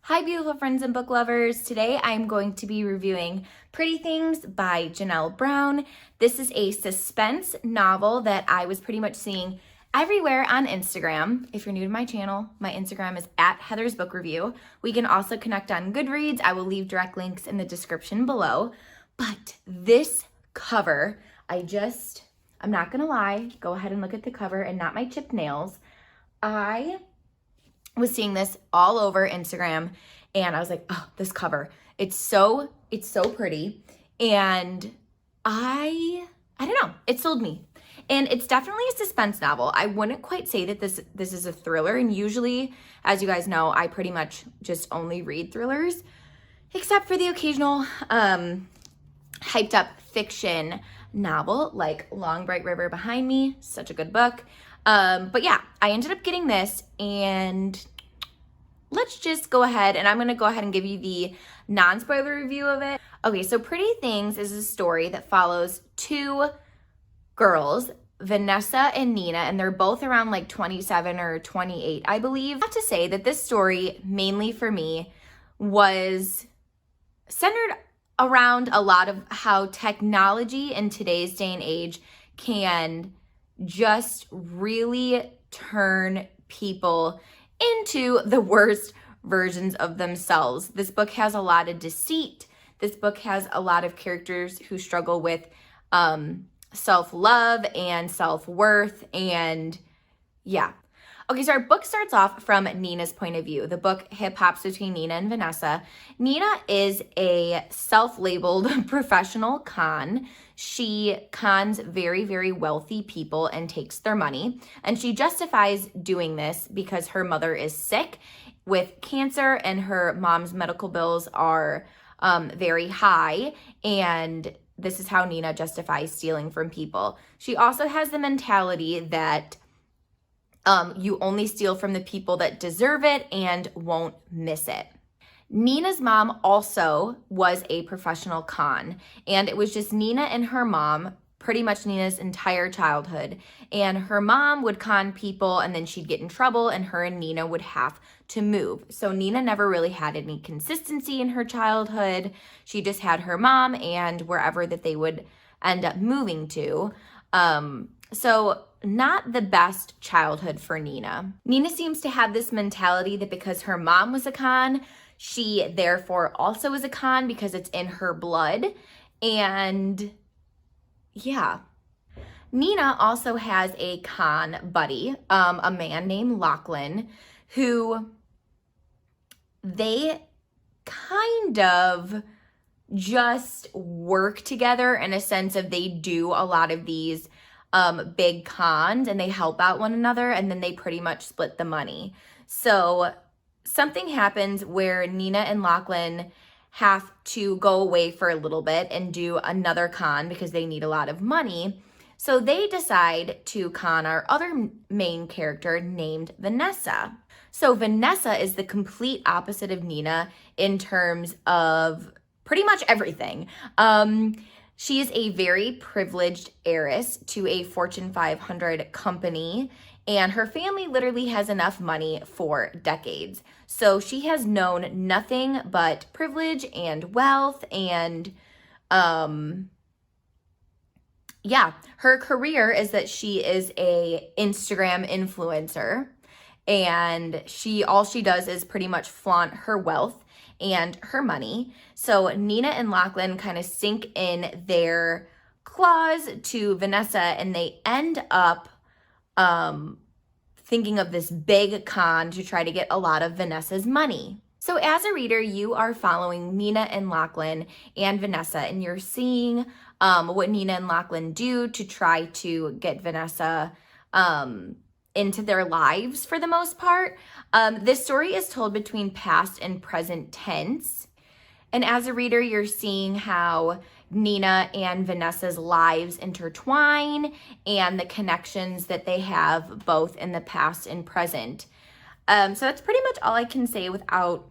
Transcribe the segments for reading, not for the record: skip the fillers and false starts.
Hi, beautiful friends and book lovers. Today I'm going to be reviewing Pretty Things by Janelle Brown. This is a suspense novel that I was pretty much seeing everywhere on Instagram. If you're new to my channel, my Instagram is at Heather's Book Review. We can also connect on Goodreads. I will leave direct links in the description below. But this cover, I'm not gonna lie, go ahead and look at the cover and not my chipped nails. I was seeing this all over Instagram and I was like, oh, this cover, it's so pretty. And I don't know, it sold me. And it's definitely a suspense novel. I wouldn't quite say that this is a thriller. And usually, as you guys know, I pretty much just only read thrillers, except for the occasional hyped up fiction novel like Long Bright River Behind Me. Such a good book. But yeah, I ended up getting this, and let's just go ahead, and I'm going to go ahead and give you the non-spoiler review of it. Okay, so Pretty Things is a story that follows two girls, Vanessa and Nina, and they're both around like 27 or 28, I believe. I have to say that this story, mainly for me, was centered around a lot of how technology in today's day and age can just really turn people into the worst versions of themselves. This book has a lot of deceit. This book has a lot of characters who struggle with self-love and self-worth, and yeah. Okay, so our book starts off from Nina's point of view. The book hip-hops between Nina and Vanessa. Nina is a self-labeled professional con. She cons very, very wealthy people and takes their money. And she justifies doing this because her mother is sick with cancer and her mom's medical bills are very high. And this is how Nina justifies stealing from people. She also has the mentality that you only steal from the people that deserve it and won't miss it. Nina's mom also was a professional con, and it was just Nina and her mom pretty much Nina's entire childhood. And her mom would con people and then she'd get in trouble and her and Nina would have to move. So Nina never really had any consistency in her childhood. She just had her mom and wherever that they would end up moving to. So not the best childhood for Nina. Nina seems to have this mentality that because her mom was a con, she therefore also is a con because it's in her blood. And yeah. Nina also has a con buddy, a man named Lachlan, who they kind of just work together in a sense of they do a lot of these big cons and they help out one another and then they pretty much split the money. So something happens where Nina and Lachlan have to go away for a little bit and do another con because they need a lot of money. So they decide to con our other main character named Vanessa. So Vanessa is the complete opposite of Nina in terms of pretty much everything. She is a very privileged heiress to a Fortune 500 company, and her family literally has enough money for decades. So she has known nothing but privilege and wealth, and yeah, her career is that she is a Instagram influencer, and all she does is pretty much flaunt her wealth and her money. So Nina and Lachlan kind of sink in their claws to Vanessa, and they end up thinking of this big con to try to get a lot of Vanessa's money. So as a reader, you are following Nina and Lachlan and Vanessa, and you're seeing what Nina and Lachlan do to try to get Vanessa into their lives for the most part. This story is told between past and present tense. And as a reader, you're seeing how Nina and Vanessa's lives intertwine and the connections that they have both in the past and present. So that's pretty much all I can say without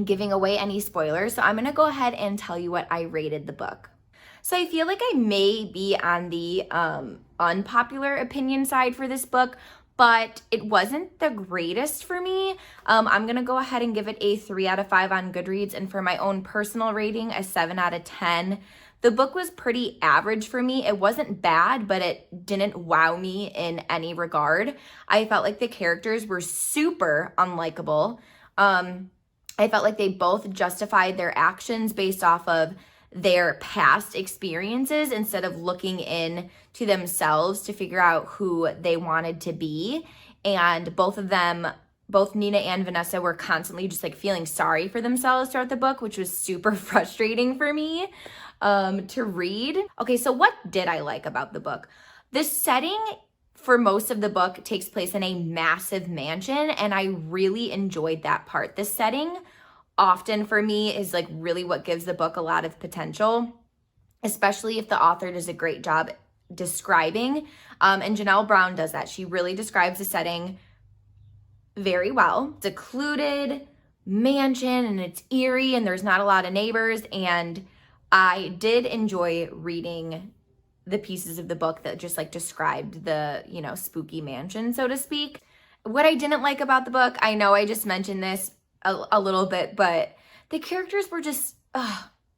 giving away any spoilers. So I'm going to go ahead and tell you what I rated the book. So I feel like I may be on the unpopular opinion side for this book, but it wasn't the greatest for me. I'm gonna go ahead and give it a 3 out of 5 on Goodreads, and for my own personal rating, a 7 out of 10. The book was pretty average for me. It wasn't bad, but it didn't wow me in any regard. I felt like the characters were super unlikable. I felt like they both justified their actions based off of their past experiences instead of looking in to themselves to figure out who they wanted to be. And both of them, both Nina and Vanessa, were constantly just like feeling sorry for themselves throughout the book, which was super frustrating for me to read. Okay, so what did I like about the book? The setting for most of the book takes place in a massive mansion, and I really enjoyed that part. The setting often for me is like really what gives the book a lot of potential, especially if the author does a great job describing. And Janelle Brown does that. She really describes the setting very well. Secluded mansion, and it's eerie, and there's not a lot of neighbors. And I did enjoy reading the pieces of the book that just like described the, you know, spooky mansion, so to speak. What I didn't like about the book, I know I just mentioned this a little bit, but the characters were just,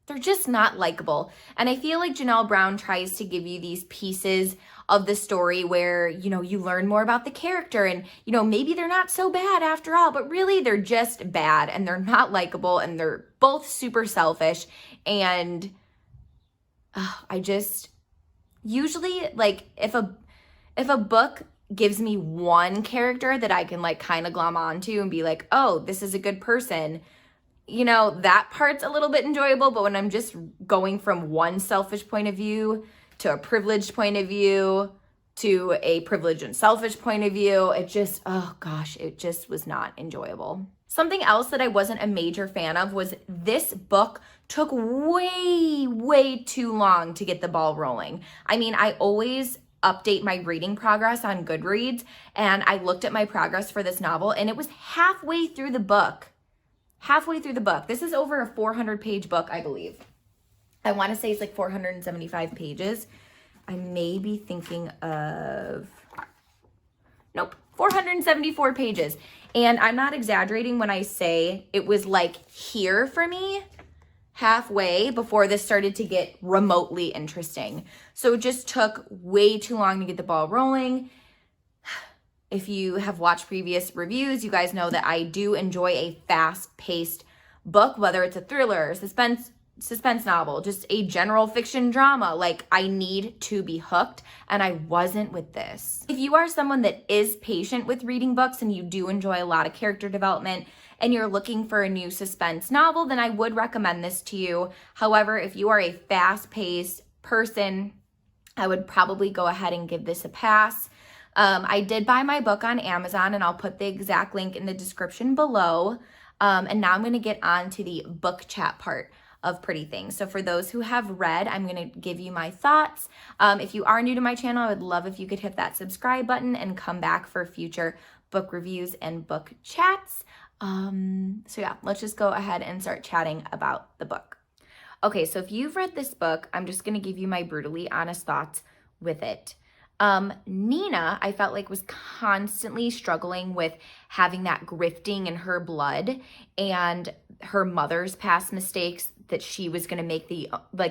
they're just not likable. And I feel like Janelle Brown tries to give you these pieces of the story where, you know, you learn more about the character and, you know, maybe they're not so bad after all, but really they're just bad and they're not likable and they're both super selfish. And I just, usually like if a book gives me one character that I can like kind of glom onto and be like, oh, this is a good person, you know, that part's a little bit enjoyable. But when I'm just going from one selfish point of view to a privileged point of view to a privileged and selfish point of view, it just, oh gosh, it just was not enjoyable. Something else that I wasn't a major fan of was this book took way too long to get the ball rolling. I mean, I always update my reading progress on Goodreads, and I looked at my progress for this novel and it was halfway through the book. This is over a 400-page book, I believe. I want to say it's like 475 pages. I may be thinking of, nope, 474 pages. And I'm not exaggerating when I say it was like here for me, halfway before this started to get remotely interesting. So it just took way too long to get the ball rolling. If you have watched previous reviews, you guys know that I do enjoy a fast-paced book, whether it's a thriller, suspense novel, just a general fiction drama. Like, I need to be hooked, and I wasn't with this. If you are someone that is patient with reading books and you do enjoy a lot of character development and you're looking for a new suspense novel, then I would recommend this to you. However, if you are a fast-paced person, I would probably go ahead and give this a pass. I did buy my book on Amazon, and I'll put the exact link in the description below. And now I'm going to get on to the book chat part of Pretty Things. So for those who have read, I'm going to give you my thoughts. If you are new to my channel, I would love if you could hit that subscribe button and come back for future book reviews and book chats. So yeah, let's just go ahead and start chatting about the book. Okay, so if you've read this book, I'm just going to give you my brutally honest thoughts with it. Nina, I felt like was constantly struggling with having that grifting in her blood and her mother's past mistakes that she was going to make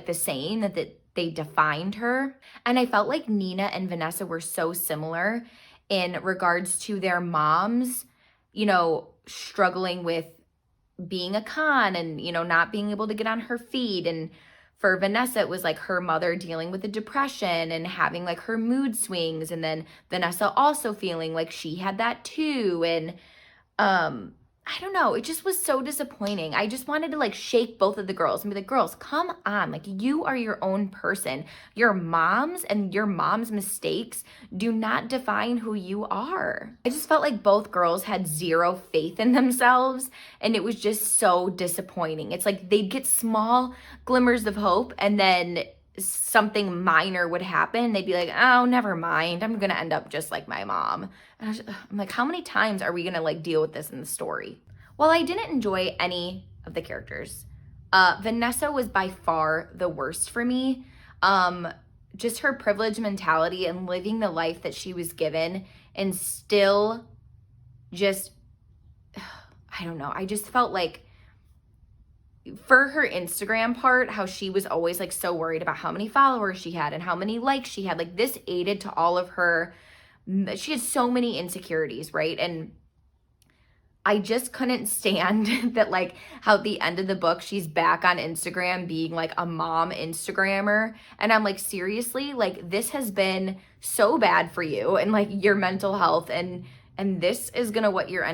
the same, that they defined her. And I felt like Nina and Vanessa were so similar in regards to their moms, you know, struggling with being a con and, you know, not being able to get on her feet. And for Vanessa, it was like her mother dealing with a depression and having like her mood swings. And then Vanessa also feeling like she had that too. And I don't know, it just was so disappointing. I just wanted to like shake both of the girls and be like, girls, come on. Like, you are your own person. Your moms and your mom's mistakes do not define who you are. I just felt like both girls had zero faith in themselves, and it was just so disappointing. It's like they'd get small glimmers of hope, and then something minor would happen. They'd be like, oh, never mind, I'm gonna end up just like my mom. And I'm like, how many times are we gonna like deal with this in the story? While I didn't enjoy any of the characters, Vanessa was by far the worst for me. Just her privileged mentality and living the life that she was given and still just, I don't know, I just felt like for her Instagram part, how she was always like so worried about how many followers she had and how many likes she had. Like this aided to all of her, she had so many insecurities, right? And I just couldn't stand that, like, how at the end of the book, she's back on Instagram being like a mom Instagrammer. And I'm like, seriously, like, this has been so bad for you and like your mental health. And this is gonna what you're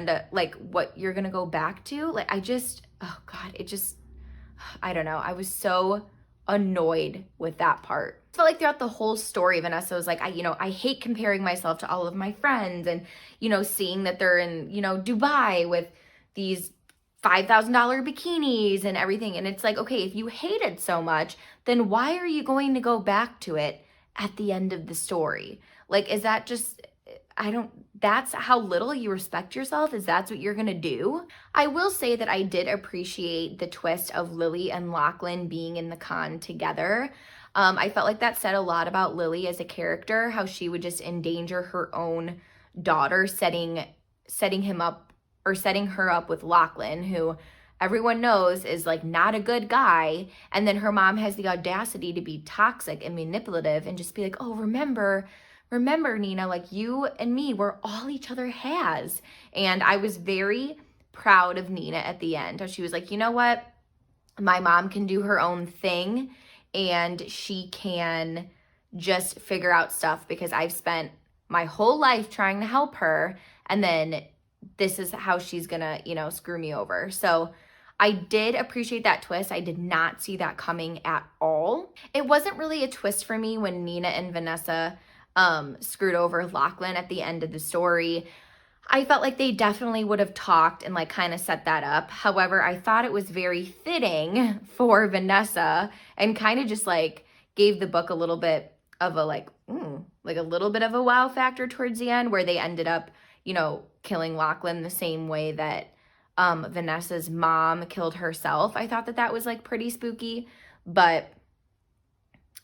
what you're gonna go back to. Like, I just, oh God, it just, I don't know. I was so annoyed with that part. I felt like throughout the whole story, Vanessa was like, I hate comparing myself to all of my friends and, seeing that they're in, Dubai with these $5,000 bikinis and everything. And it's like, okay, if you hate it so much, then why are you going to go back to it at the end of the story? Like, is that just, that's how little you respect yourself? Is that's what you're gonna do? I will say that I did appreciate the twist of Lily and Lachlan being in the con together. I felt like that said a lot about Lily as a character, how she would just endanger her own daughter, setting him up or setting her up with Lachlan, who everyone knows is like not a good guy. And then her mom has the audacity to be toxic and manipulative and just be like, oh, remember, Nina, like you and me, we're all each other has. And I was very proud of Nina at the end. How she was like, you know what? My mom can do her own thing and she can just figure out stuff because I've spent my whole life trying to help her. And then this is how she's gonna, screw me over. So I did appreciate that twist. I did not see that coming at all. It wasn't really a twist for me when Nina and Vanessa screwed over Lachlan at the end of the story. I felt like they definitely would have talked and like kind of set that up. However, I thought it was very fitting for Vanessa and kind of just like gave the book a little bit of a like a little bit of a wow factor towards the end where they ended up, killing Lachlan the same way that Vanessa's mom killed herself. I thought that was like pretty spooky, but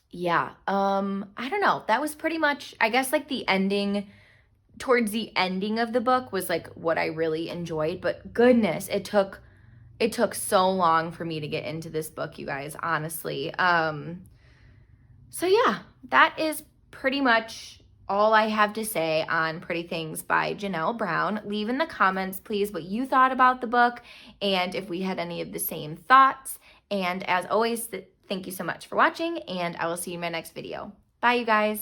yeah, I don't know. That was pretty much, I guess, like the ending, towards the ending of the book was like what I really enjoyed, but goodness, it took so long for me to get into this book, you guys, honestly. So yeah, that is pretty much all I have to say on Pretty Things by Janelle Brown. Leave in the comments, please, what you thought about the book and if we had any of the same thoughts. And as always, thank you so much for watching, and I will see you in my next video. Bye, you guys.